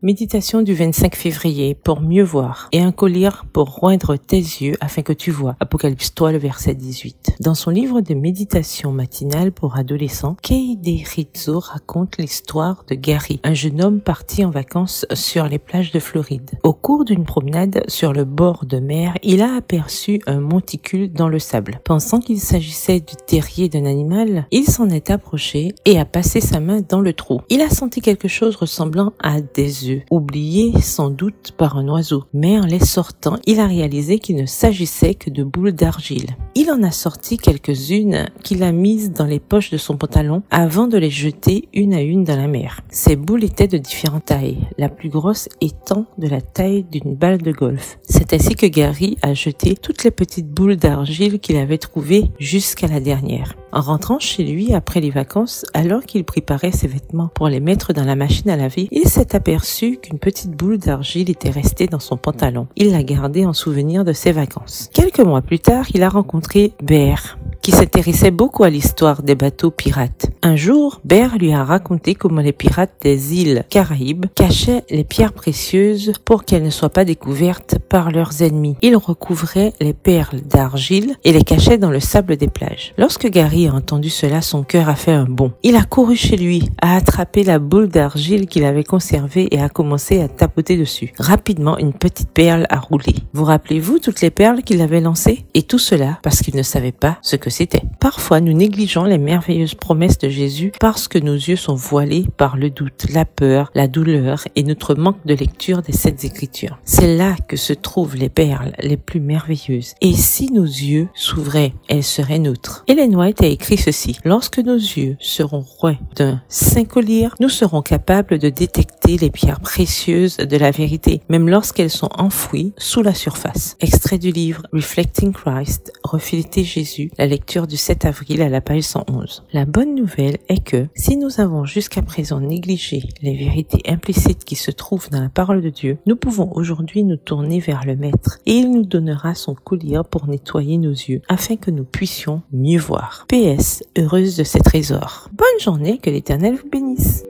Méditation du 25 février pour mieux voir et un collier pour roindre tes yeux afin que tu vois. Apocalypse 3, le verset 18. Dans son livre de méditation matinale pour adolescents, Kay Rizzo raconte l'histoire de Gary, un jeune homme parti en vacances sur les plages de Floride. Au cours d'une promenade sur le bord de mer, il a aperçu un monticule dans le sable. Pensant qu'il s'agissait du terrier d'un animal, il s'en est approché et a passé sa main dans le trou. Il a senti quelque chose ressemblant à des œufs, oubliés sans doute par un oiseau, mais en les sortant, il a réalisé qu'il ne s'agissait que de boules d'argile. Il en a sorti quelques-unes qu'il a mises dans les poches de son pantalon avant de les jeter une à une dans la mer. Ces boules étaient de différentes tailles, la plus grosse étant de la taille d'une balle de golf. C'est ainsi que Gary a jeté toutes les petites boules d'argile qu'il avait trouvées jusqu'à la dernière. En rentrant chez lui après les vacances, alors qu'il préparait ses vêtements pour les mettre dans la machine à laver, il s'est aperçu qu'une petite boule d'argile était restée dans son pantalon. Il l'a gardée en souvenir de ses vacances. Quelques mois plus tard, il a rencontré Bear, qui s'intéressait beaucoup à l'histoire des bateaux pirates. Un jour, Bear lui a raconté comment les pirates des îles Caraïbes cachaient les pierres précieuses pour qu'elles ne soient pas découvertes par leurs ennemis. Ils recouvraient les perles d'argile et les cachaient dans le sable des plages. Lorsque Gary a entendu cela, son cœur a fait un bond. Il a couru chez lui, a attrapé la boule d'argile qu'il avait conservée et a commencé à tapoter dessus. Rapidement, une petite perle a roulé. Vous rappelez-vous toutes les perles qu'il avait lancées? Et tout cela parce qu'il ne savait pas ce que c'était. Parfois, nous négligeons les merveilleuses promesses de Jésus parce que nos yeux sont voilés par le doute, la peur, la douleur et notre manque de lecture des Saintes Écritures. C'est là que se trouvent les perles les plus merveilleuses. Et si nos yeux s'ouvraient, elles seraient nôtres. Ellen White a écrit ceci: lorsque nos yeux seront roints d'un saint collier, nous serons capables de détecter les pierres précieuses de la vérité, même lorsqu'elles sont enfouies sous la surface. Extrait du livre Reflecting Christ, Refléter Jésus, la lecture du 7 avril à la page 111. La bonne nouvelle est que, si nous avons jusqu'à présent négligé les vérités implicites qui se trouvent dans la parole de Dieu, nous pouvons aujourd'hui nous tourner vers le Maître et il nous donnera son collier pour nettoyer nos yeux afin que nous puissions mieux voir. PS, heureuse de ces trésors. Bonne journée, que l'Éternel vous bénisse.